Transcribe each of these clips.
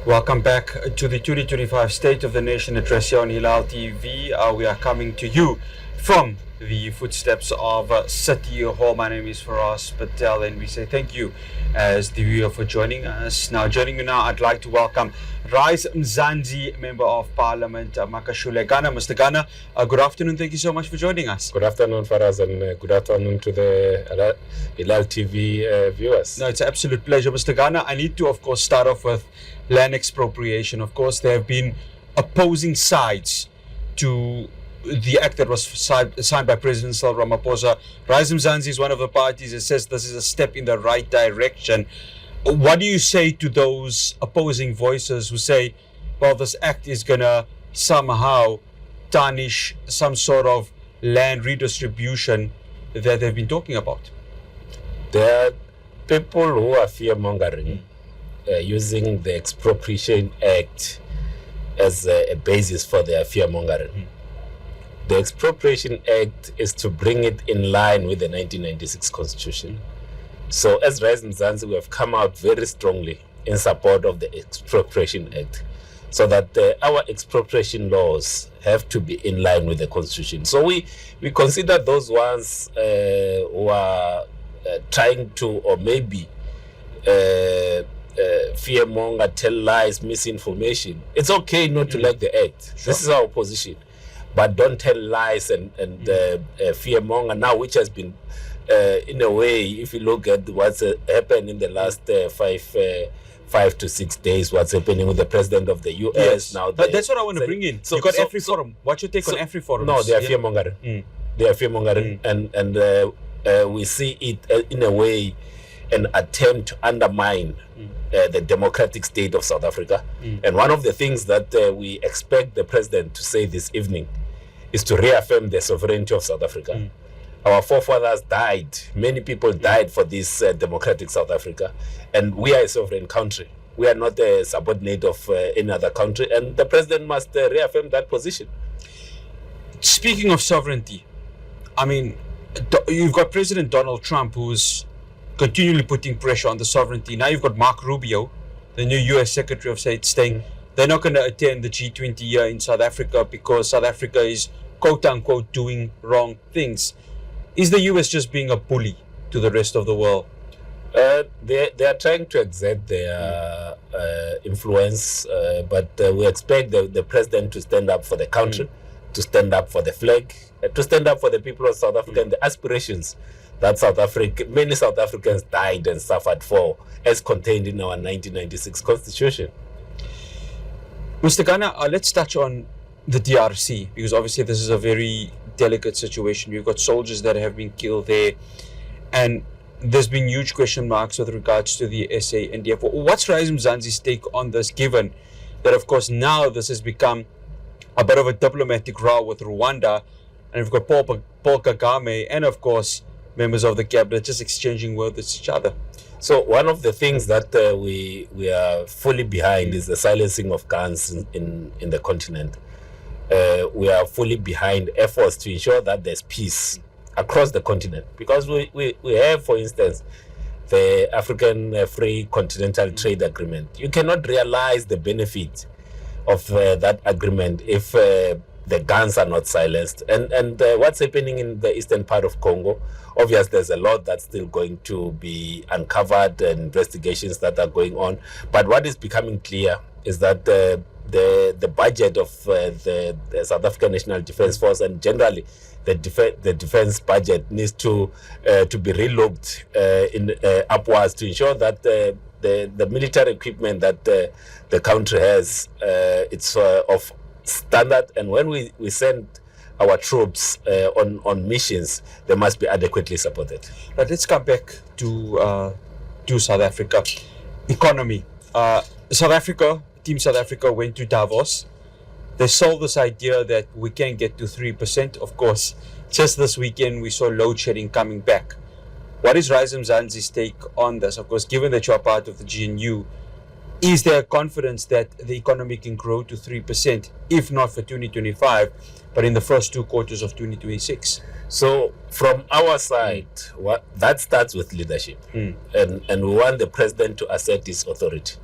Welcome back to the 2025 State of the Nation address here on Hilaal TV. We are coming to you from the footsteps of City Hall. My name is Faraz Patel, and we say thank you as the viewer for joining us. Now, joining you now, I'd like to welcome Rise Mzansi, Member of Parliament, Makashule Gana. Mr. Gana, good afternoon. Thank you so much for joining us. Good afternoon, Faraz, and good afternoon to the Hilaal TV viewers. No, it's an absolute pleasure. Mr. Gana, I need to, of course, start off with land expropriation. Of course, there have been opposing sides to the act that was signed by President Cyril Ramaphosa. Rise Mzansi is one of the parties that says this is a step in the right direction. What do you say to those opposing voices who say, well, this act is going to somehow tarnish some sort of land redistribution that they've been talking about? There are people who are fear-mongering, using the Expropriation Act as a basis for their fear-mongering. The Expropriation Act is to bring it in line with the 1996 Constitution. So as Rise Mzansi, we have come out very strongly in support of the Expropriation Act, so that our expropriation laws have to be in line with the Constitution. So we consider those ones who are trying to, or maybe fearmonger, tell lies, misinformation. It's okay not to like the act. Sure. This is our position. But don't tell lies and fearmonger now, which has been, in a way, if you look at what's happened in the last 5 to 6 days, what's happening with the president of the US. Yes. Now. But that's what I want to bring in. So, you got AfriForum. What's your take on AfriForum? No, they are fearmongering. They are fearmongering, and we see it in a way an attempt to undermine the democratic state of South Africa. And one of the things that we expect the president to say this evening is to reaffirm the sovereignty of South Africa. Our forefathers died. Many people died for this democratic South Africa. And we are a sovereign country. We are not a subordinate of any other country. And the president must reaffirm that position. Speaking of sovereignty, I mean, you've got President Donald Trump, who's continually putting pressure on the sovereignty. Now you've got Mark Rubio, the new US Secretary of State, saying they're not going to attend the G20 here in South Africa because South Africa is, quote-unquote, doing wrong things. Is the US just being a bully to the rest of the world? They are trying to exert their influence, but we expect the president to stand up for the country, to stand up for the flag, to stand up for the people of South Africa and the aspirations that many South Africans died and suffered for, as contained in our 1996 Constitution. Mr. Gana, let's touch on the DRC, because obviously this is a very delicate situation. You've got soldiers that have been killed there, and there's been huge question marks with regards to the SANDF. What's Rise Mzansi's take on this, given that, of course, now this has become a bit of a diplomatic row with Rwanda, and we've got Paul Kagame and, of course, members of the cabinet just exchanging words with each other? So one of the things that we are fully behind is the silencing of guns in the continent. We are fully behind efforts to ensure that there's peace across the continent, because we have, for instance, the African Free Continental Trade Agreement. You cannot realize the benefit of that agreement if the guns are not silenced. And what's happening in the eastern part of Congo, obviously there's a lot that's still going to be uncovered and investigations that are going on. But what is becoming clear is that the budget of the South African National Defence Force, and generally the defence budget, needs to be relooked upwards to ensure that the military equipment that the country has, it's of standard, and when we send our troops on missions, they must be adequately supported. But let's come back to South Africa. Economy. Team South Africa went to Davos. They sold this idea that we can get to 3%. Of course, just this weekend we saw load shedding coming back. What is Rise Mzansi's take on this? Of course, given that you are part of the GNU, is there confidence that the economy can grow to 3%, if not for 2025, but in the first 2 quarters of 2026? So from our side, that starts with leadership. And we want the president to assert his authority.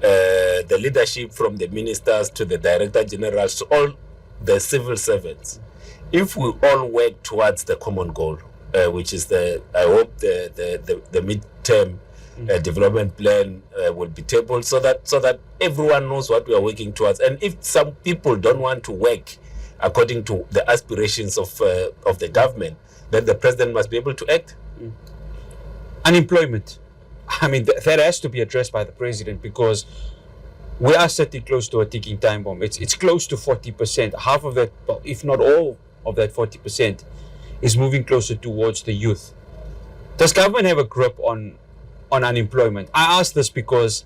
the leadership from the ministers to the director generals to all the civil servants, if we all work towards the common goal, which is I hope the midterm development plan will be tabled so that everyone knows what we are working towards. And if some people don't want to work according to the aspirations of the government, then the president must be able to act. Unemployment. I mean, that has to be addressed by the president, because we are sitting close to a ticking time bomb. It's close to 40%. Half of that, well, if not all of that 40%, is moving closer towards the youth. Does government have a grip on unemployment? I ask this because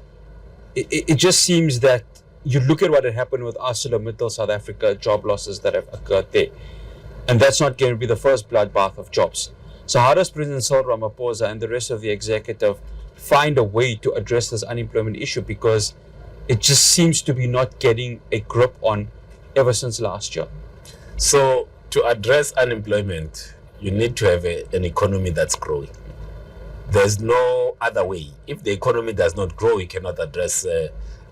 it just seems that you look at what had happened with ArcelorMittal South Africa, job losses that have occurred there, and that's not going to be the first bloodbath of jobs. So how does President Cyril Ramaphosa and the rest of the executive find a way to address this unemployment issue? Because it just seems to be not getting a grip on ever since last year. So to address unemployment, you need to have an economy that's growing. There's no other way. If the economy does not grow, you cannot address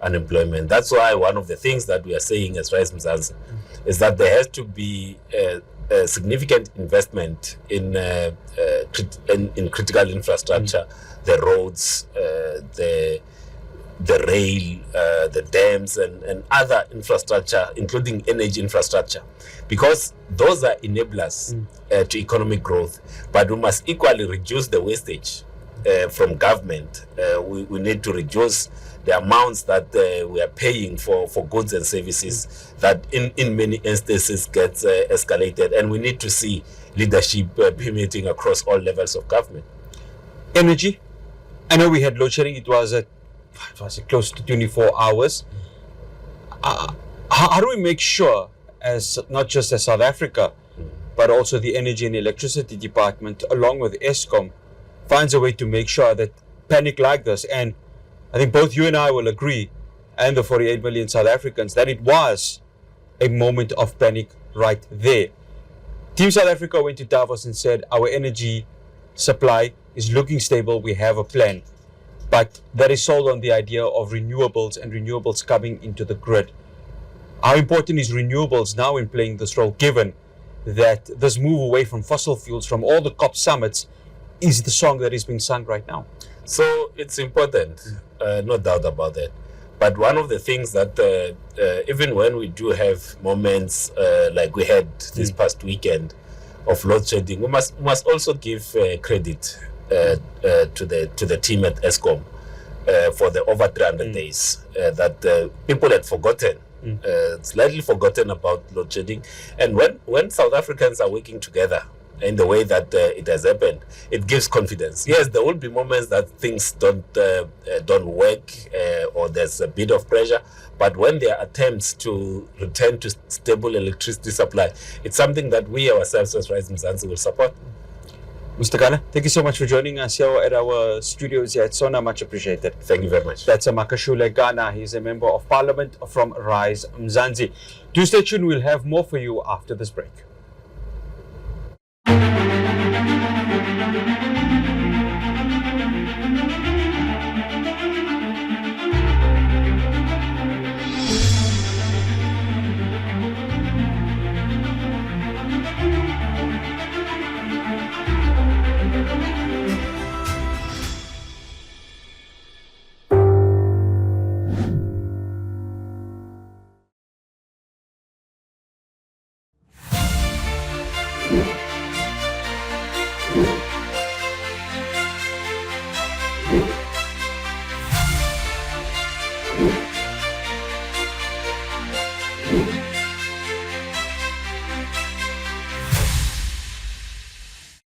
unemployment. That's why one of the things that we are saying as Rise Mzansi is that there has to be a significant investment in critical infrastructure, the roads, the rail, the dams, and other infrastructure, including energy infrastructure, because those are enablers to economic growth. But we must equally reduce the wastage from government. We need to reduce the amounts that we are paying for goods and services that in many instances gets escalated, and we need to see leadership permeating across all levels of government. Energy. I know we had load shedding. It was close to 24 hours. How do we make sure, as not just as South Africa, but also the Energy and Electricity Department, along with Eskom, finds a way to make sure that panic like this, and I think both you and I will agree, and the 48 million South Africans, that it was a moment of panic right there. Team South Africa went to Davos and said, our energy supply is looking stable, we have a plan. But that is sold on the idea of renewables and renewables coming into the grid. How important is renewables now in playing this role, given that this move away from fossil fuels from all the COP summits is the song that is being sung right now? So it's important, no doubt about that. But one of the things that even when we do have moments like we had this past weekend of load shedding, we must also give credit to the team at Eskom for the over 300 days that people had forgotten, slightly forgotten about load shedding. And when South Africans are working together in the way that it has happened, it gives confidence. Yes, there will be moments that things don't work or there's a bit of pressure, but when there are attempts to return to stable electricity supply, it's something that we ourselves as Rise Mzansi will support. Mr. Gana, thank you so much for joining us here at our studios here at Sona. Much appreciated. Thank you very much. That's Makashule Gana. He's a member of parliament from Rise Mzansi. Do stay tuned. We'll have more for you after this break.